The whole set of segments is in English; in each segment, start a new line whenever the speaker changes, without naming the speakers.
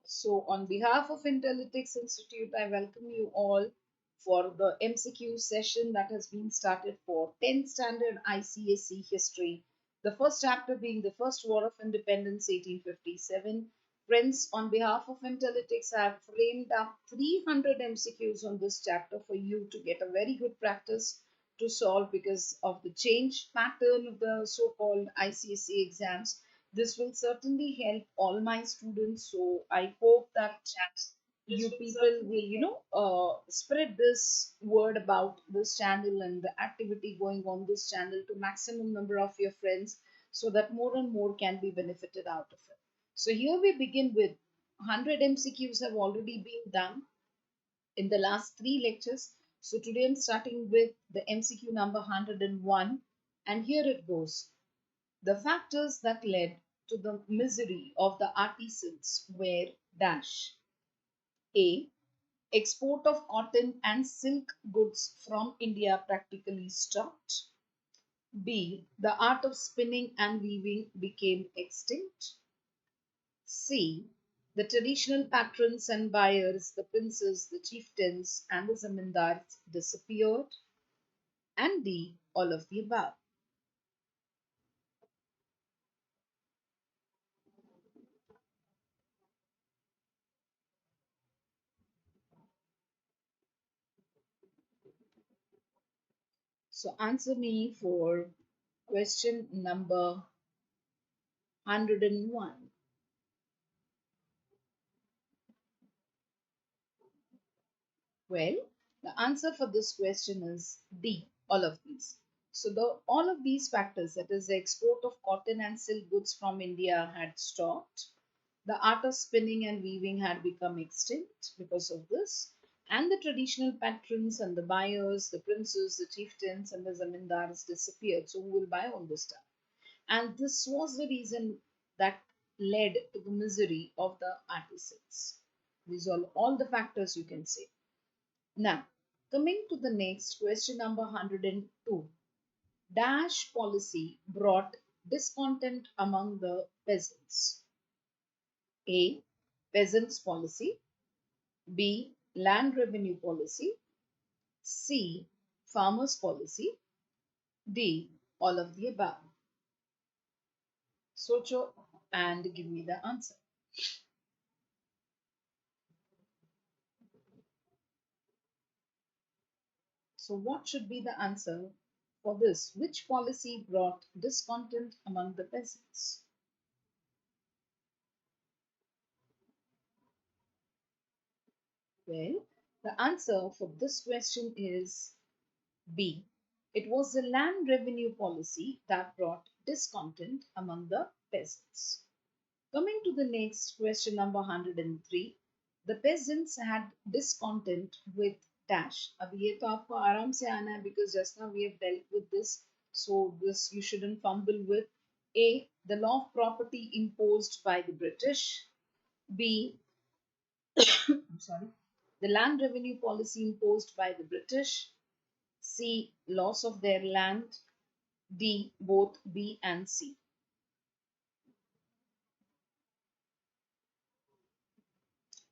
So, on behalf of Intelletics Institute, I welcome you all for the MCQ session that has been started for 10th standard ICSE history. The first chapter being the First War of Independence, 1857. Friends, on behalf of Intelletics, I have framed up 300 MCQs on this chapter for you to get a very good practice to solve because of the change pattern of the so-called ICSE exams. This will certainly help all my students. So I hope that you people will, spread this word about this channel and the activity going on this channel to maximum number of your friends so that more and more can be benefited out of it. So here we begin with 100 MCQs have already been done in the last three lectures. So today I'm starting with the MCQ number 101, and here it goes. The factors that led to the misery of the artisans were dash. A. Export of cotton and silk goods from India practically stopped. B. The art of spinning and weaving became extinct. C. The traditional patrons and buyers, the princes, the chieftains, and the zamindars disappeared. And D. All of the above. So answer me for question number 101. Well, the answer for this question is D, all of these. So the all of these factors, that is the export of cotton and silk goods from India had stopped. The art of spinning and weaving had become extinct because of this. And the traditional patrons and the buyers, the princes, the chieftains, and the zamindars disappeared. So who will buy all this stuff? And this was the reason that led to the misery of the artisans. These are all the factors you can say. Now, coming to the next question number 102. Dash policy brought discontent among the peasants. A. Peasants policy. B. Land revenue policy. C. Farmers policy. D. All of the above. Socho and give me the answer. So, what should be the answer for this? Which policy brought discontent among the peasants? Well, the answer for this question is B. It was the land revenue policy that brought discontent among the peasants. Coming to the next question number 103. The peasants had discontent with dash. अब ये तो आपको आराम से आना है because just now we have dealt with this. So this you shouldn't fumble with. A. The law of property imposed by the British. B. I'm sorry. The land revenue policy imposed by the British. C. Loss of their land. D. Both B and C.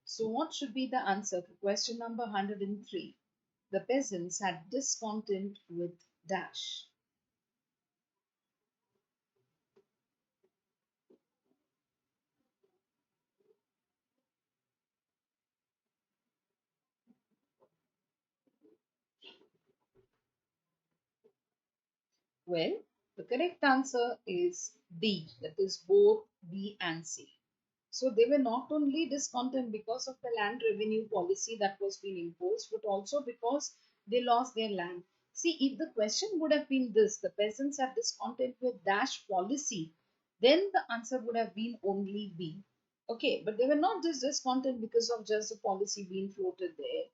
So what should be the answer for question number 103? The peasants had discontent with dash. Well, the correct answer is D, that is both B and C. So they were not only discontent because of the land revenue policy that was being imposed, but also because they lost their land. See, if the question would have been this, the peasants are discontent with dash policy, then the answer would have been only B. Okay, but they were not just discontent because of just the policy being floated there.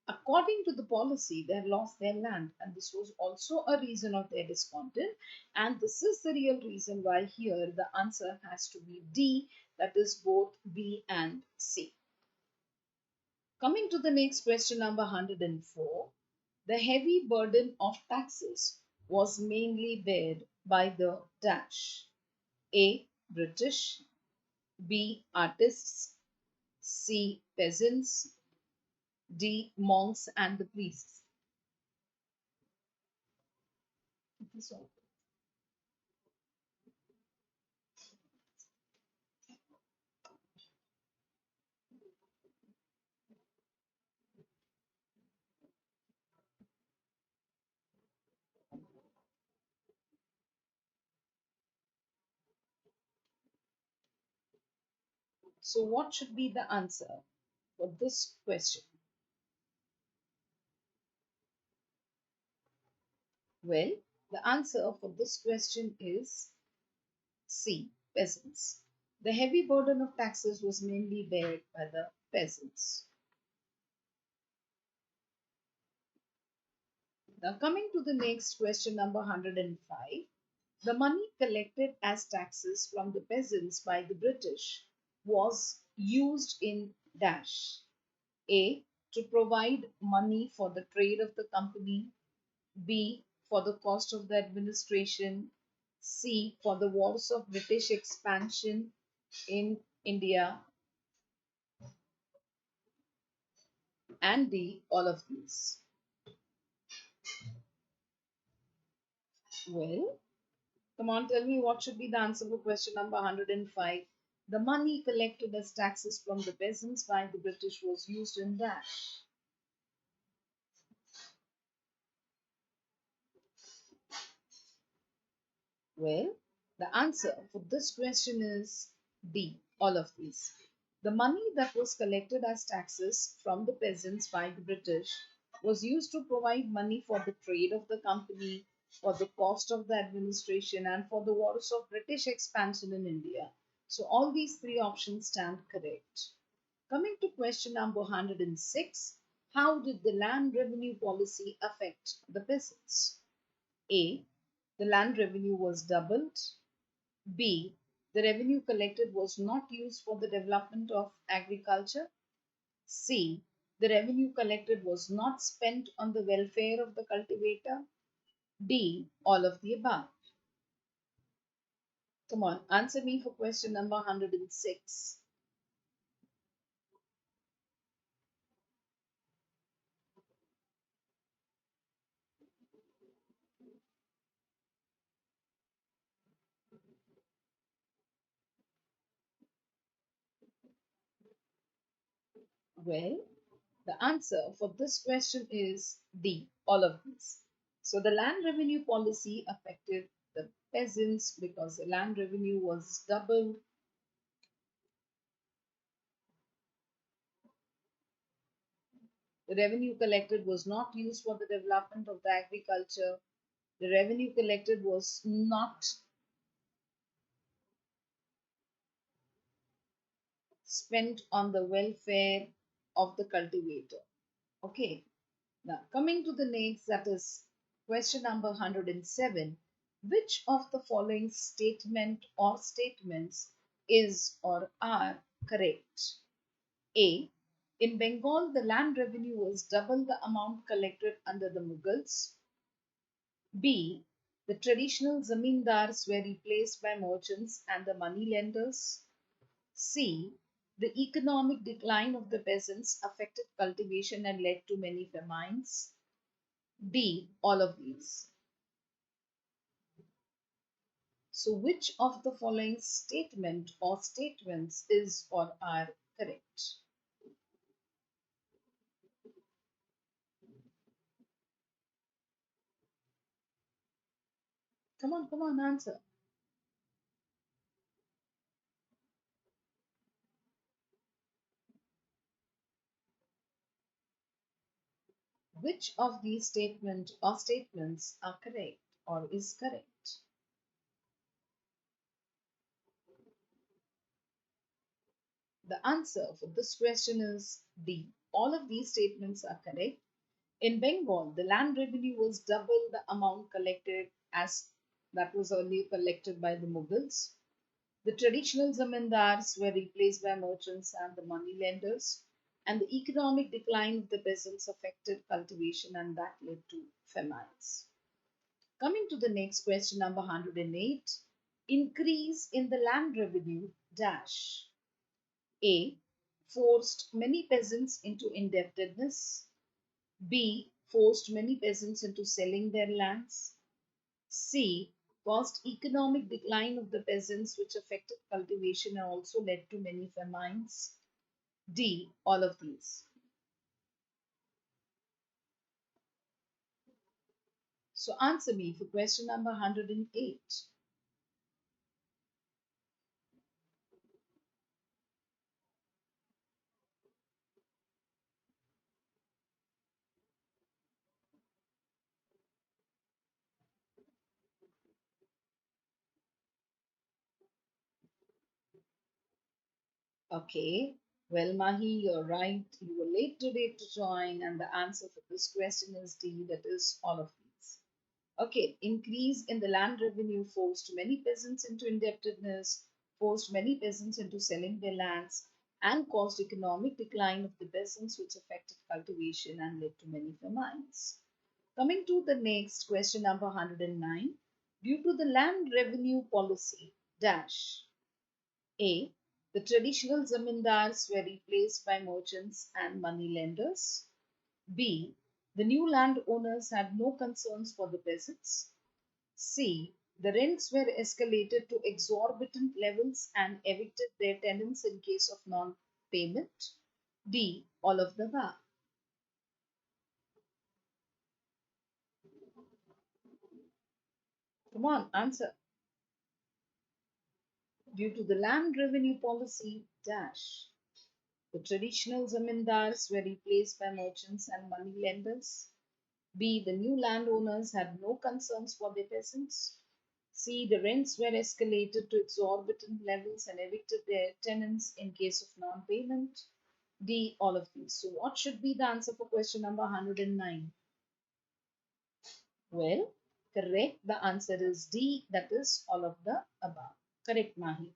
According to the policy, they had lost their land, and this was also a reason of their discontent. And this is the real reason why here the answer has to be D, that is both B and C. Coming to the next question number 104. The heavy burden of taxes was mainly bared by the dash. A. British. B. Artists, C. Peasants, D. Monks and the priests. So, what should be the answer for this question? Well, the answer for this question is C. Peasants. The heavy burden of taxes was mainly borne by the peasants. Now, coming to the next question, number 105. The money collected as taxes from the peasants by the British was used in dash. A. To provide money for the trade of the company. B. For the cost of the administration. C. For the wars of British expansion in India. And D. All of these. Well, come on, tell me what should be the answer for question number 105. The money collected as taxes from the peasants by the British was used in dash. Well, the answer for this question is D, all of these. The money that was collected as taxes from the peasants by the British was used to provide money for the trade of the company, for the cost of the administration, and for the wars of British expansion in India. So, all these three options stand correct. Coming to question number 106. How did the land revenue policy affect the peasants? A. The land revenue was doubled. B. The revenue collected was not used for the development of agriculture. C. The revenue collected was not spent on the welfare of the cultivator. D. All of the above. Come on, answer me for question number 106. Well, the answer for this question is D, all of these. So the land revenue policy affected the peasants because the land revenue was doubled. The revenue collected was not used for the development of the agriculture. The revenue collected was not spent on the welfare of the cultivator. Okay, now coming to the next, that is question number 107. Which of the following statement or statements is or are correct? A. In Bengal, the land revenue was double the amount collected under the Mughals. B. The traditional zamindars were replaced by merchants and the money lenders. C. The economic decline of the peasants affected cultivation and led to many famines. D. All of these. So, which of the following statement or statements is or are correct? Come on, answer. Which of these statement or statements are correct or is correct? The answer for this question is D. All of these statements are correct. In Bengal, the land revenue was double the amount collected as that was earlier collected by the Mughals. The traditional zamindars were replaced by merchants and the money lenders, and the economic decline of the peasants affected cultivation and that led to famines. Coming to the next question, number 108. Increase in the land revenue dash. A. Forced many peasants into indebtedness. B. Forced many peasants into selling their lands. C. Caused economic decline of the peasants, which affected cultivation and also led to many famines. D. All of these. So answer me for question number 108. Okay. Well, Mahi, you're right. You were late today to join, and the answer for this question is D, that is all of these. Okay, increase in the land revenue forced many peasants into indebtedness, forced many peasants into selling their lands, and caused economic decline of the peasants, which affected cultivation and led to many famines. Coming to the next question, number 109. Due to the land revenue policy, dash. A. The traditional zamindars were replaced by merchants and money lenders. B. The new landowners had no concerns for the peasants. C. The rents were escalated to exorbitant levels and evicted their tenants in case of non-payment. D. All of the above. Come on, answer. Due to the land revenue policy, dash. The traditional zamindars were replaced by merchants and money lenders. B. The new landowners had no concerns for their peasants. C. The rents were escalated to exorbitant levels and evicted their tenants in case of non-payment. D. All of these. So what should be the answer for question number 109? Well, correct. The answer is D. That is all of the above. Correct, Mahi.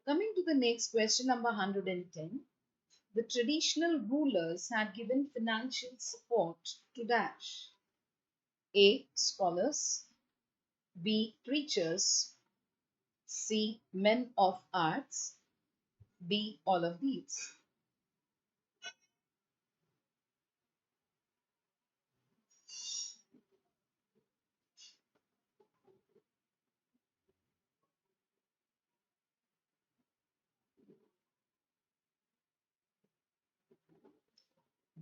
Coming to the next question, number 110. The traditional rulers had given financial support to dash. A. Scholars. B. Preachers. C. Men of arts. D. All of these.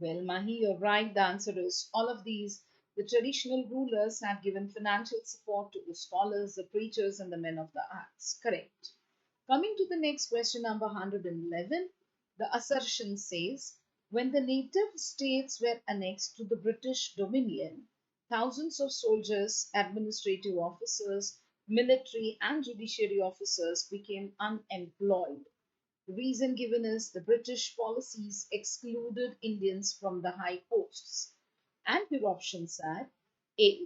Well, Mahi, you're right. The answer is all of these. The traditional rulers had given financial support to the scholars, the preachers, and the men of the arts. Correct. Coming to the next question, number 111. The assertion says, when the native states were annexed to the British Dominion, thousands of soldiers, administrative officers, military, and judiciary officers became unemployed. The reason given is the British policies excluded Indians from the high posts. And your options are A.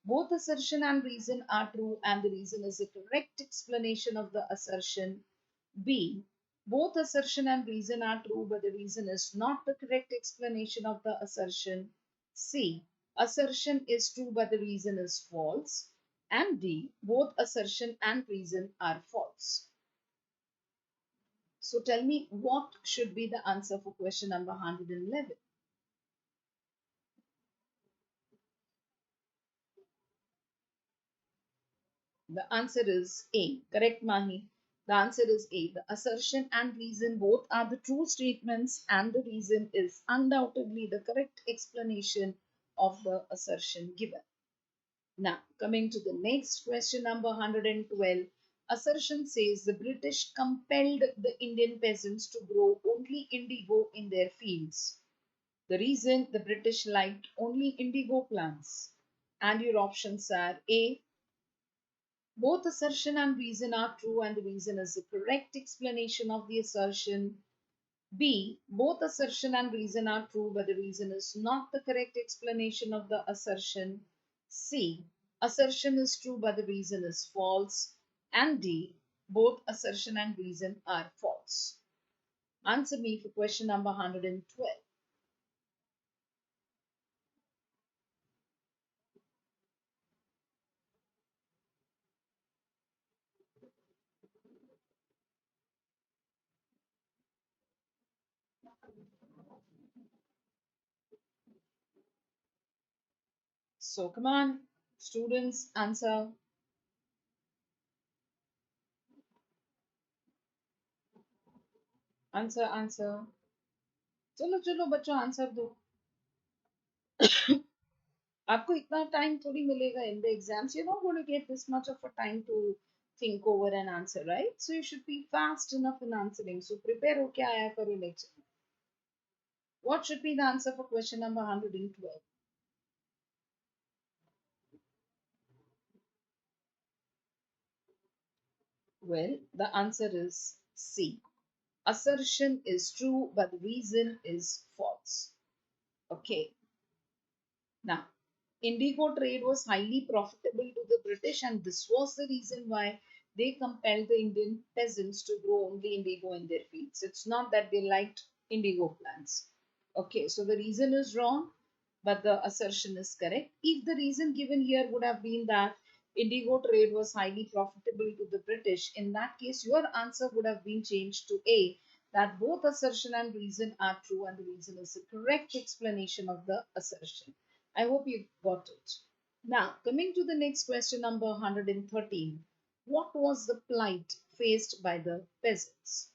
Both assertion and reason are true, and the reason is a correct explanation of the assertion. B. Both assertion and reason are true, but the reason is not the correct explanation of the assertion. C. Assertion is true, but the reason is false. And D. Both assertion and reason are false. So tell me what should be the answer for question number 111. The answer is A. Correct, Mahi. The answer is A. The assertion and reason both are the true statements, and the reason is undoubtedly the correct explanation of the assertion given. Now, coming to the next question, number 112. Assertion says the British compelled the Indian peasants to grow only indigo in their fields. The reason, the British liked only indigo plants. And your options are A. Both assertion and reason are true, and the reason is the correct explanation of the assertion. B. Both assertion and reason are true, but the reason is not the correct explanation of the assertion. C. Assertion is true, but the reason is false. And D. Both assertion and reason are false. Answer me for question number 112. So come on, students, answer, answer, answer. चलो चलो बच्चों answer दो. आपको इतना time थोड़ी मिलेगा in the exams. You're not going to get this much of a time to think over and answer, right? So you should be fast enough in answering. So prepare होके आया करो lecture. What should be the answer for question number 112? Well, the answer is C. Assertion is true, but the reason is false. Okay. Now, indigo trade was highly profitable to the British, and this was the reason why they compelled the Indian peasants to grow only indigo in their fields. It's not that they liked indigo plants. Okay, so the reason is wrong, but the assertion is correct. If the reason given here would have been that indigo trade was highly profitable to the British, in that case, your answer would have been changed to A, that both assertion and reason are true, and the reason is the correct explanation of the assertion. I hope you got it. Now, coming to the next question, number 113. What was the plight faced by the peasants?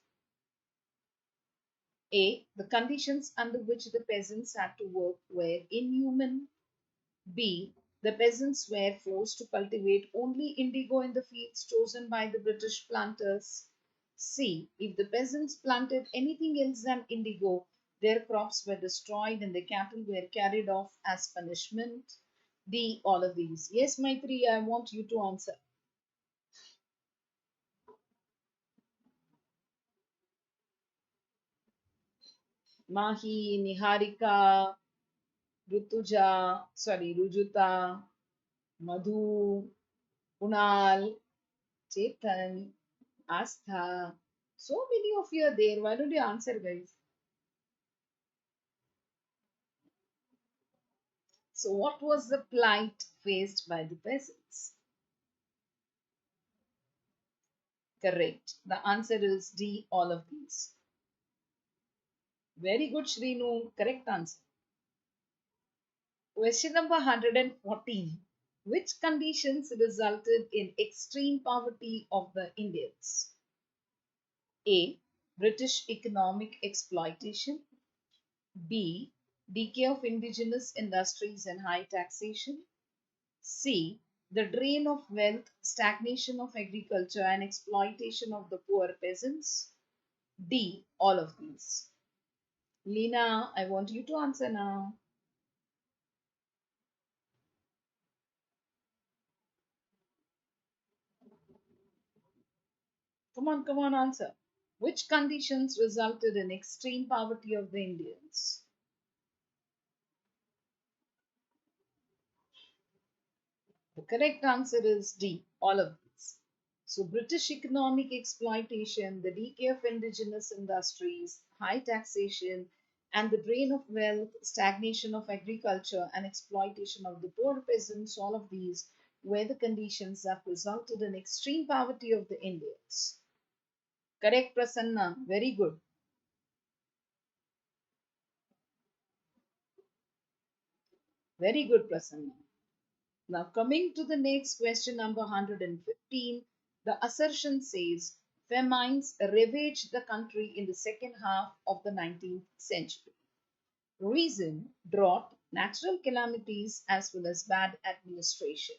A. The conditions under which the peasants had to work were inhuman. B. The peasants were forced to cultivate only indigo in the fields chosen by the British planters. C. If the peasants planted anything else than indigo, their crops were destroyed and the cattle were carried off as punishment. D. All of these. Yes, Maitri, I want you to answer. Mahi, Niharika, Rujuta, Madhu, Kunal, Chetan, Astha. So many of you are there. Why don't you answer, guys? So, what was the plight faced by the peasants? Correct. The answer is D, all of these. Very good, Shrinu. Correct answer. Question number 114. Which conditions resulted in extreme poverty of the Indians? A. British economic exploitation. B. Decay of indigenous industries and high taxation. C. The drain of wealth, stagnation of agriculture, and exploitation of the poor peasants. D. All of these. Lena, I want you to answer now. Come on, answer. Which conditions resulted in extreme poverty of the Indians? The correct answer is D, all of these. So, British economic exploitation, the decay of indigenous industries, high taxation, and the drain of wealth, stagnation of agriculture, and exploitation of the poor peasants, all of these were the conditions that resulted in extreme poverty of the Indians. Correct, Prasanna. Very good. Very good, Prasanna. Now, coming to the next question, number 115, the assertion says famines ravaged the country in the second half of the 19th century. Reason drought, natural calamities, as well as bad administration.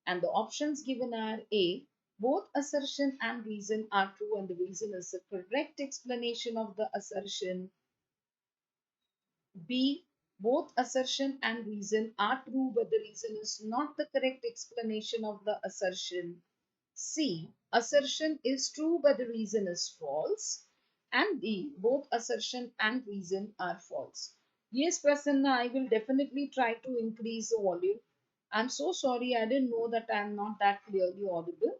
And the options given are A. Both assertion and reason are true, and the reason is the correct explanation of the assertion. B. Both assertion and reason are true, but the reason is not the correct explanation of the assertion. C. Assertion is true, but the reason is false. And D. Both assertion and reason are false. Yes, Prasanna, I will definitely try to increase the volume. I'm so sorry, I didn't know that I'm not that clearly audible.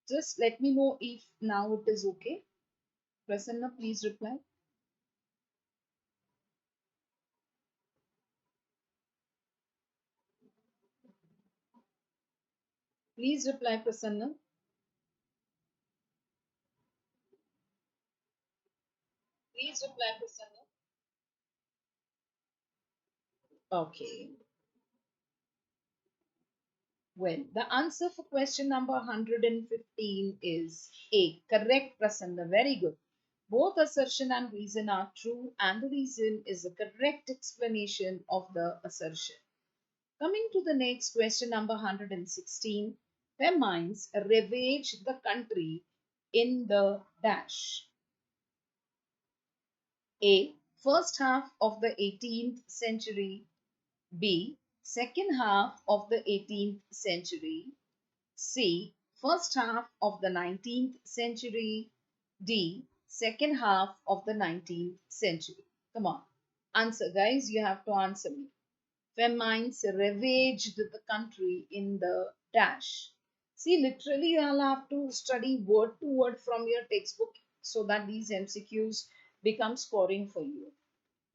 Just let me know if now it is okay. Prasanna, please reply. Please reply, Prasanna. Please reply, Prasanna. Okay. Well, the answer for question number 115 is A. Correct, Prasanna. Very good. Both assertion and reason are true, and the reason is the correct explanation of the assertion. Coming to the next question, number 116. Famines ravaged the country in the dash. A. First half of the 18th century. B. Second half of the 18th century. C. First half of the 19th century. D. Second half of the 19th century. Come on. Answer, guys. You have to answer me. Famines ravaged the country in the dash. See, literally, you'll have to study word to word from your textbook so that these MCQs become scoring for you.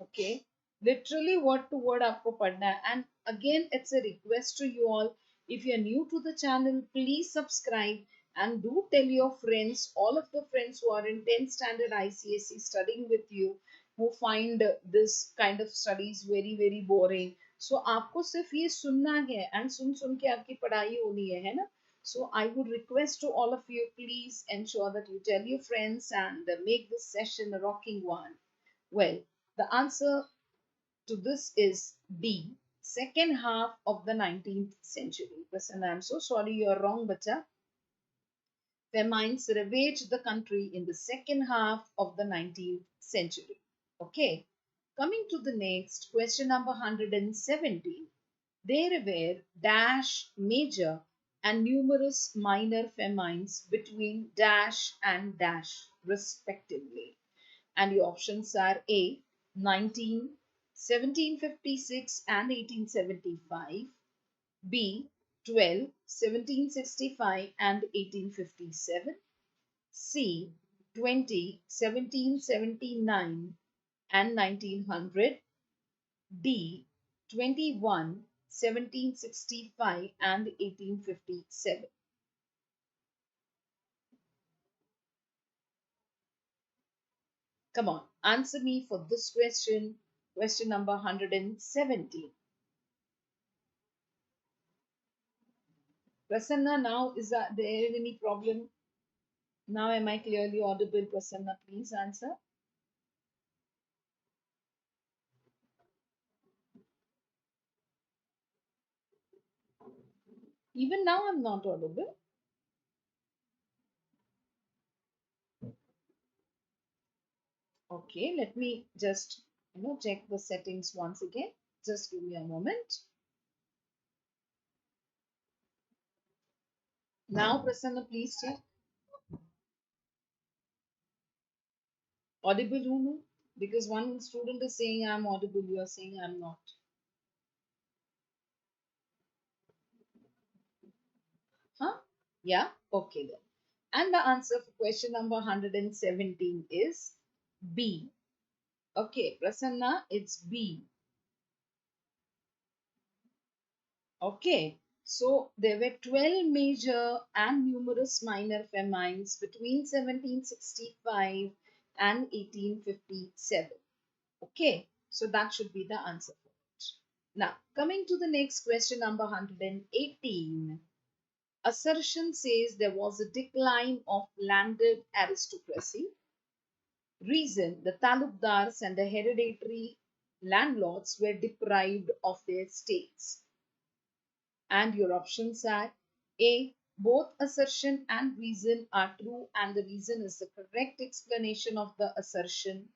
Okay, literally word to word आपको पढ़ना है. And again, it's a request to you all, if you're new to the channel, please subscribe and do tell your friends, all of the friends who are in 10th standard ICSE studying with you, who find this kind of studies very boring. So आपको सिर्फ ये सुनना है and सुन के आपकी पढ़ाई होनी है ना. So I would request to all of you, please ensure that you tell your friends and make this session a rocking one. Well, the answer to this is B, second half of the 19th century. Prasanna, I'm so sorry, you're wrong, bacha. Famines ravaged the country in the second half of the 19th century. Okay, coming to the next question, number 117. There were dash major and numerous minor famines between dash and dash respectively. And the options are A, 19, 1756 and 1875, B, 12, 1765 and 1857, C, 20, 1779 and 1900, D, 21, 1765 and 1857. Come on, answer me for this question, question number 117. Prasanna, now is there any problem? Now am I clearly audible? Prasanna, please answer. Even now I'm not audible. Okay, let me just check the settings once again. Just give me a moment. Now, Prasanna, please check. Audible who no? Because one student is saying I'm audible, you are saying I'm not. Huh? Yeah? Okay then. And the answer for question number 117 is B. Okay, Prasanna, it's B. Okay, so there were 12 major and numerous minor famines between 1765 and 1857. Okay, so that should be the answer for it. Now, coming to the next question, number 118. Assertion says there was a decline of landed aristocracy. Reason, the talukdars and the hereditary landlords were deprived of their estates. And your options are A, both assertion and reason are true and the reason is the correct explanation of the assertion.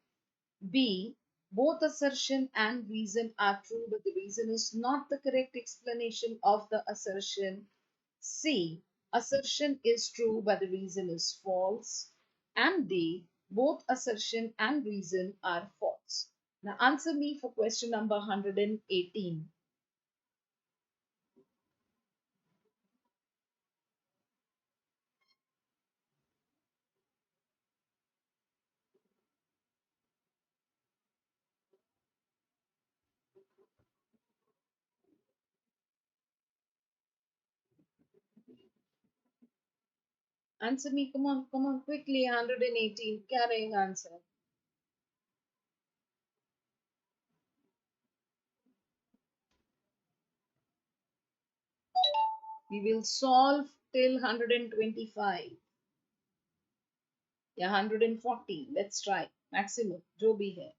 B, both assertion and reason are true but the reason is not the correct explanation of the assertion. C, assertion is true but the reason is false. And D, both assertion and reason are false. Now answer me for question number 118. Answer me, come on, quickly. 118. क्या रहेगा answer? We will solve till 125. Yeah, 140. Let's try. Maximum. Jo bhi hai.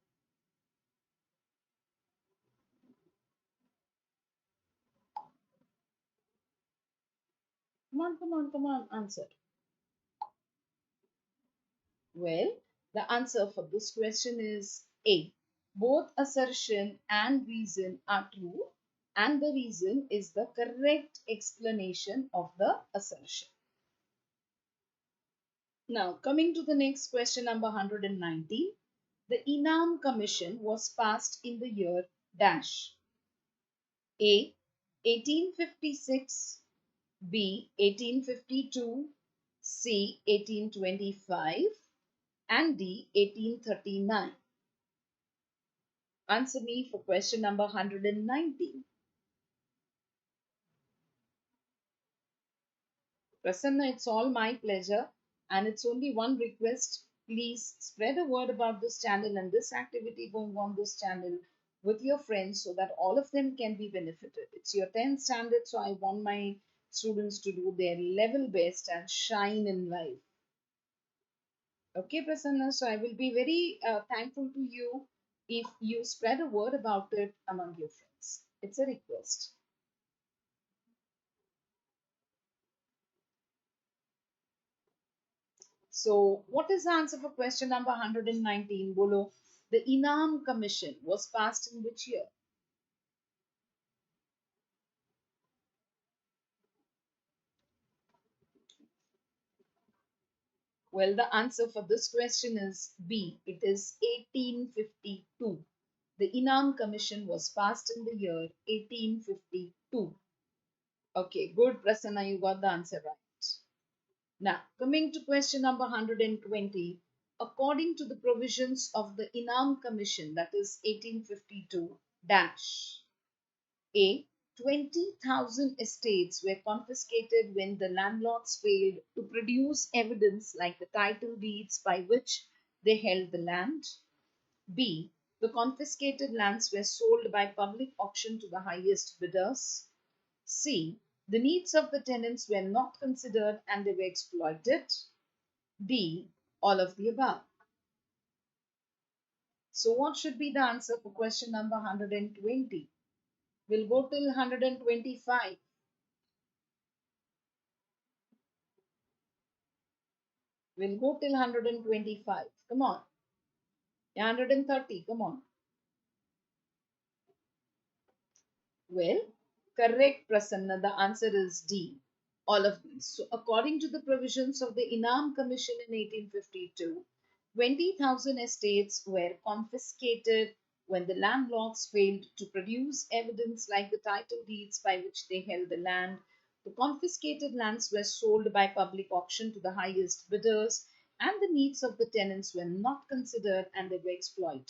Come on, come on, come on. Answer. Well, the answer for this question is A. Both assertion and reason are true, and the reason is the correct explanation of the assertion. Now, coming to the next question, number 119. The Inam Commission was passed in the year dash. A. 1856, B. 1852, C. 1825, and D. 1839. Answer me for question number 119. Prasanna, it's all my pleasure, and it's only one request. Please spread a word about this channel and this activity going on this channel with your friends so that all of them can be benefited. It's your 10th standard, so I want my students to do their level best and shine in life. Okay, Prasanna, so I will be very thankful to you if you spread a word about it among your friends. It's a request. So, what is the answer for question number 119? Bolo, the Inam Commission was passed in which year? Well, the answer for this question is B. It is 1852. The Inam Commission was passed in the year 1852. Okay, good, Prasanna, you got the answer right. Now, coming to question number 120. According to the provisions of the Inam Commission, that is 1852 dash. A. 20,000 estates were confiscated when the landlords failed to produce evidence like the title deeds by which they held the land. B. The confiscated lands were sold by public auction to the highest bidders. C. The needs of the tenants were not considered and they were exploited. D. All of the above. So, what should be the answer for question number 120? We'll go till 125. We'll go till 125. Come on. 130. Come on. Well, correct, Prasanna. The answer is D. All of these. So, according to the provisions of the Inam Commission in 1852, 20,000 estates were confiscated when the landlords failed to produce evidence like the title deeds by which they held the land. The confiscated lands were sold by public auction to the highest bidders, and the needs of the tenants were not considered and they were exploited.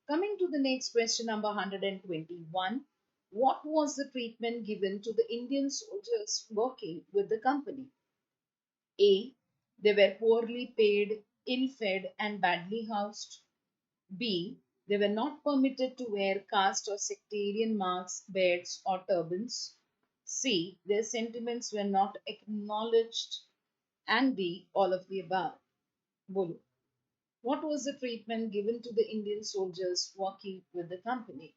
Coming to the next question, number 121. What was the treatment given to the Indian soldiers working with the company? A. They were poorly paid, ill fed, and badly housed. B. They were not permitted to wear caste or sectarian marks, beds, or turbans. C. Their sentiments were not acknowledged. And D. All of the above. Bolo. What was the treatment given to the Indian soldiers working with the company?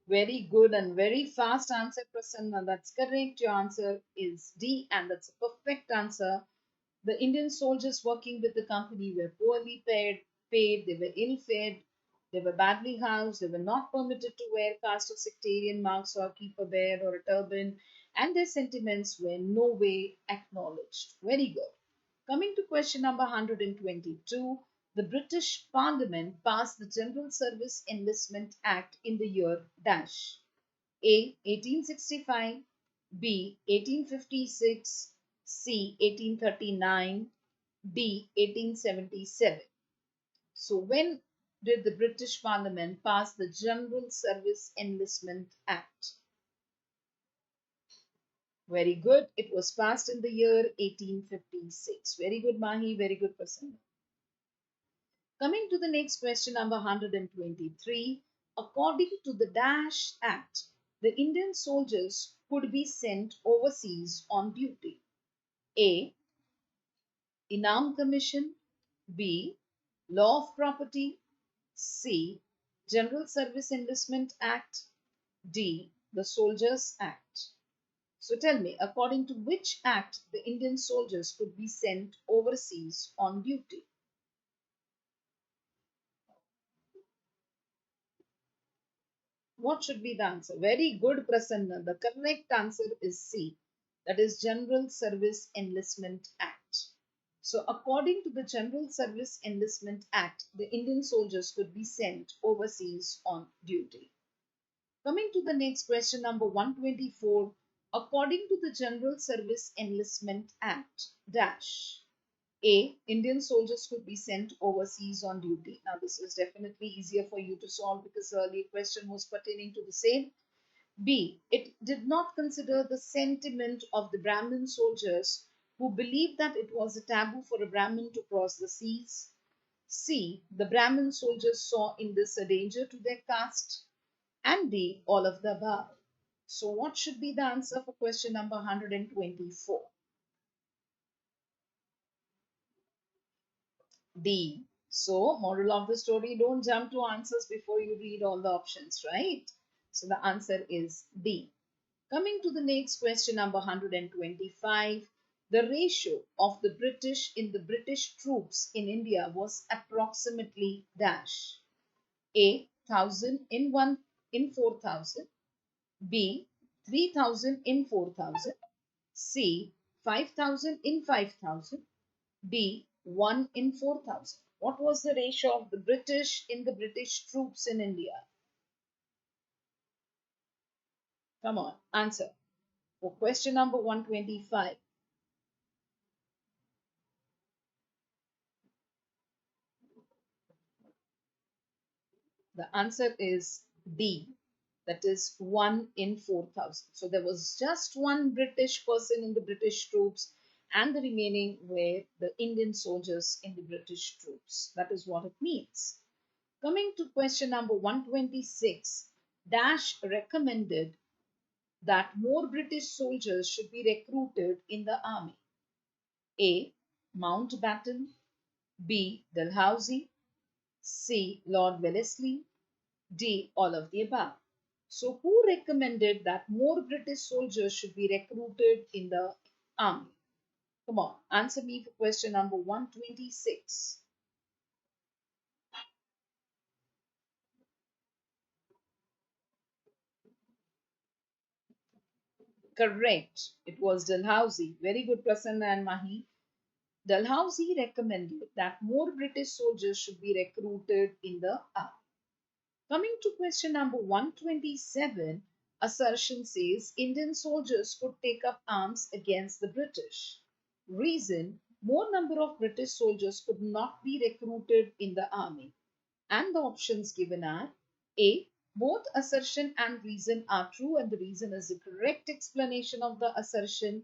Very good and very fast answer, Prasanna. That's correct. Your answer is D, and that's a perfect answer. The Indian soldiers working with the company were poorly paid, they were ill-fed, they were badly housed, they were not permitted to wear caste or sectarian marks or keep a beard or a turban, and their sentiments were no way acknowledged. Very good. Coming to question number 122, the British Parliament passed the General Service Enlistment Act in the year dash. A. 1865, B. 1856, C. 1839, D. 1877. So, when did the British Parliament pass the General Service Enlistment Act? Very good. It was passed in the year 1856. Very good, Mahi. Very good, Prasanna. Coming to the next question, number 123. According to the Dash Act, the Indian soldiers could be sent overseas on duty? A. Inam Commission. B. Law of Property. C. General Service Enlistment Act. D. The Soldiers Act. So tell me, according to which act the Indian soldiers could be sent overseas on duty? What should be the answer? Very good, Prasanna. The correct answer is C. That is General Service Enlistment Act. So according to the General Service Enlistment Act, the Indian soldiers could be sent overseas on duty. Coming to the next question, number 124. According to the General Service Enlistment Act, dash. A. Indian soldiers could be sent overseas on duty. Now, this is definitely easier for you to solve because the earlier question was pertaining to the same. B. It did not consider the sentiment of the Brahmin soldiers who believed that it was a taboo for a Brahmin to cross the seas. C. The Brahmin soldiers saw in this a danger to their caste. And D. All of the above. So, what should be the answer for question number 124? D. So, moral of the story, don't jump to answers before you read all the options, right? So, the answer is D. Coming to the next question, number 125. The ratio of the British in the British troops in India was approximately dash. A. 1000 in 4,000. B. 3000 in 4,000. C. 5000 in 5,000. D. 1 in 4,000. What was the ratio of the British in the British troops in India? Come on, answer. For question number 125. The answer is D. That is 1 in 4,000. So there was just one British person in the British troops, and the remaining were the Indian soldiers in the British troops. That is what it means. Coming to question number 126, Dash recommended that more British soldiers should be recruited in the army. A. Mountbatten. B. Dalhousie. C. Lord Wellesley. D. All of the above. So, who recommended that more British soldiers should be recruited in the army? Come on, answer me for question number 126. Correct. It was Dalhousie. Very good, Prasanna and Mahi. Dalhousie recommended that more British soldiers should be recruited in the army. Coming to question number 127, assertion says Indian soldiers could take up arms against the British. Reason, more number of British soldiers could not be recruited in the army. And the options given are A. Both assertion and reason are true and the reason is the correct explanation of the assertion.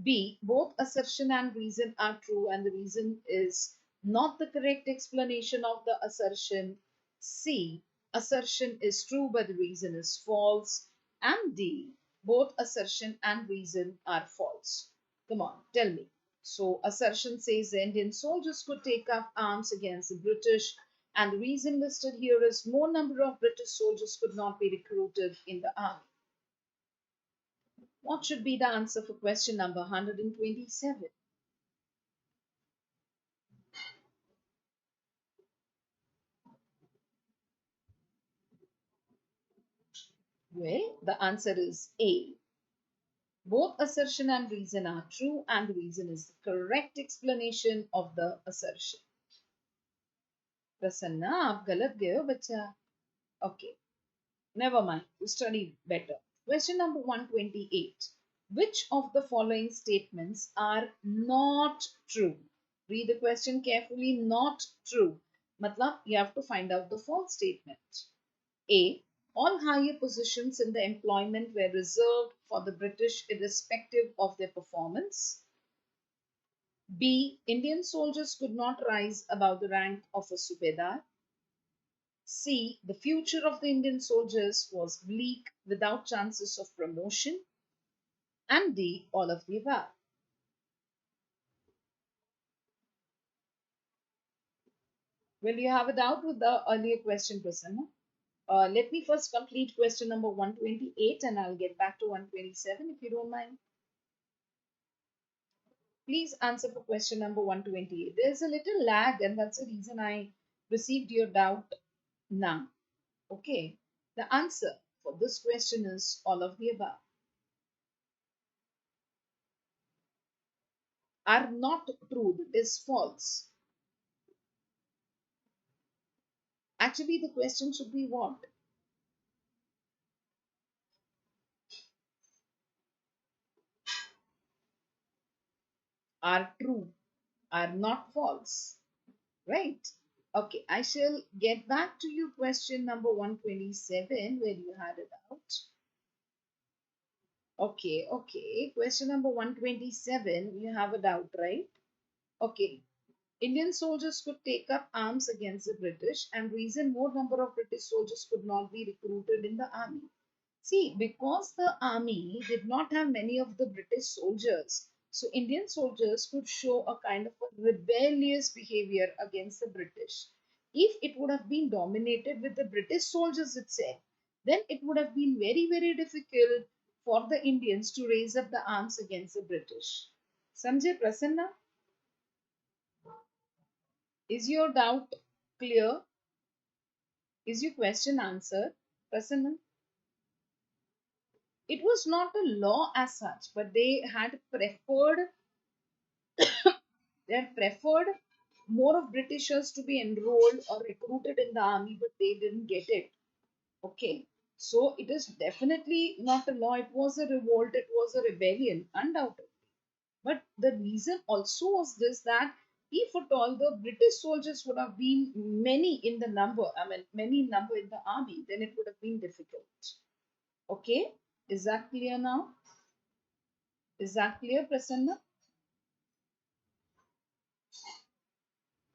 B. Both assertion and reason are true and the reason is not the correct explanation of the assertion. C. Assertion is true but the reason is false. And D. Both assertion and reason are false. Come on, tell me. So, assertion says the Indian soldiers could take up arms against the British, and the reason listed here is more number of British soldiers could not be recruited in the army. What should be the answer for question number 127? Well, the answer is A. Both assertion and reason are true, and the reason is the correct explanation of the assertion. Prasanna, आप गलत गए हो बच्चा. Okay, never mind. You study better. Question number 128. Which of the following statements are not true? Read the question carefully. Not true. Matlab, you have to find out the false statement. A. All higher positions in the employment were reserved for the British irrespective of their performance. B. Indian soldiers could not rise above the rank of a subedar. C. The future of the Indian soldiers was bleak without chances of promotion. And D. All of the above. Well, you have a doubt with the earlier question, Prasanna. Let me first complete question number 128 and I'll get back to 127 if you don't mind. Please answer for question number 128. There's a little lag and that's the reason I received your doubt now. Okay. The answer for this question is all of the above. Are not true, that is false. Actually, the question should be what? Are true, are not false. Right? Okay, I shall get back to you question number 127 where you had it out. Okay, okay. Question number 127, you have a doubt, right? Okay. Indian soldiers could take up arms against the British and reason more number of British soldiers could not be recruited in the army. See, because the army did not have many of the British soldiers, so Indian soldiers could show a kind of a rebellious behavior against the British. If it would have been dominated with the British soldiers itself, then it would have been very, very difficult for the Indians to raise up the arms against the British. Sanjay Prasanna, is your doubt clear? Is your question answered? Prasanna? It was not a law as such, but they had preferred more of Britishers to be enrolled or recruited in the army, but they didn't get it. Okay, so it is definitely not a law. It was a revolt. It was a rebellion, undoubtedly. But the reason also was this, that if at all the British soldiers would have been many in the number, I mean many in number in the army, then it would have been difficult. Okay, is that clear now? Is that clear, Prasanna?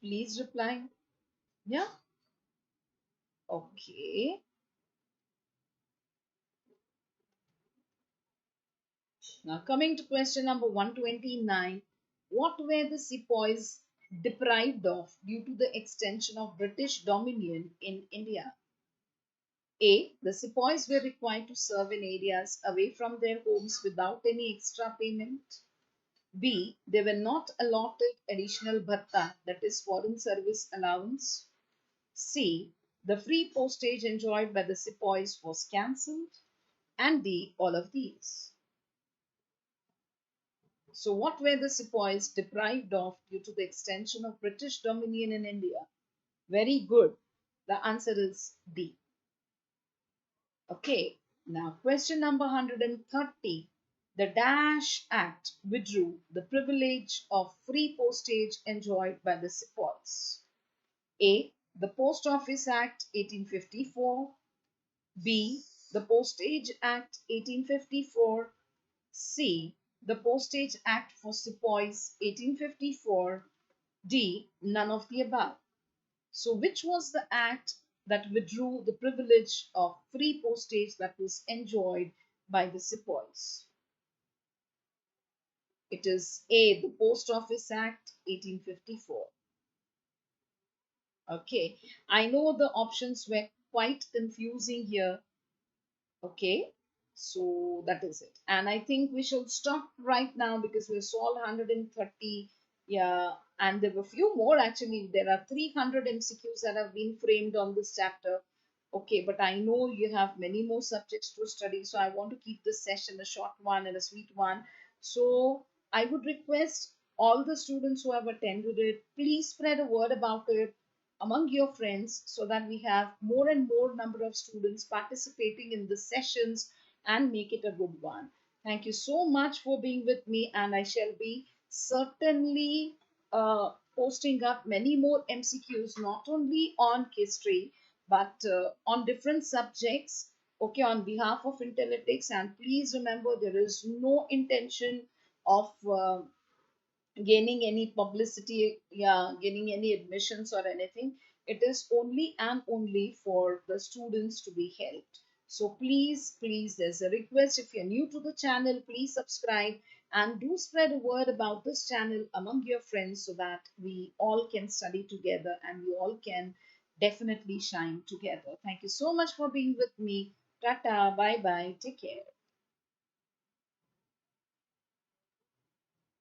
Please reply. Yeah. Okay. Now coming to question number 129. What were the sepoys deprived of due to the extension of British dominion in India? A. The sepoys were required to serve in areas away from their homes without any extra payment. B. They were not allotted additional bhatta, that is foreign service allowance. C. The free postage enjoyed by the sepoys was cancelled. And D. All of these. So, what were the sepoys deprived of due to the extension of British dominion in India? Very good. The answer is D. Okay, now question number 130. The Dash Act withdrew the privilege of free postage enjoyed by the sepoys. A. The Post Office Act 1854. B. The Postage Act 1854. C. The Postage Act for Sepoys 1854. D. None of the above. So, which was the act that withdrew the privilege of free postage that was enjoyed by the sepoys? It is A. The Post Office Act 1854. Okay, I know the options were quite confusing here. Okay, so that is it. And I think we should stop right now because we saw 130. Yeah, and there were few more actually. There are 300 MCQs that have been framed on this chapter. Okay, but I know you have many more subjects to study, so I want to keep this session a short one and a sweet one. So I would request all the students who have attended it, please spread a word about it among your friends so that we have more and more number of students participating in the sessions and make it a good one. Thank you so much for being with me, and I shall be certainly posting up many more MCQs, not only on history but on different subjects. Okay, on behalf of Intelletics, and please remember there is no intention of gaining any publicity, yeah, gaining any admissions or anything. It is only and only for the students to be helped. So please, please, there's a request. If you're new to the channel, please subscribe and do spread a word about this channel among your friends so that we all can study together and we all can definitely shine together. Thank you so much for being with me. Tata, bye bye, take care.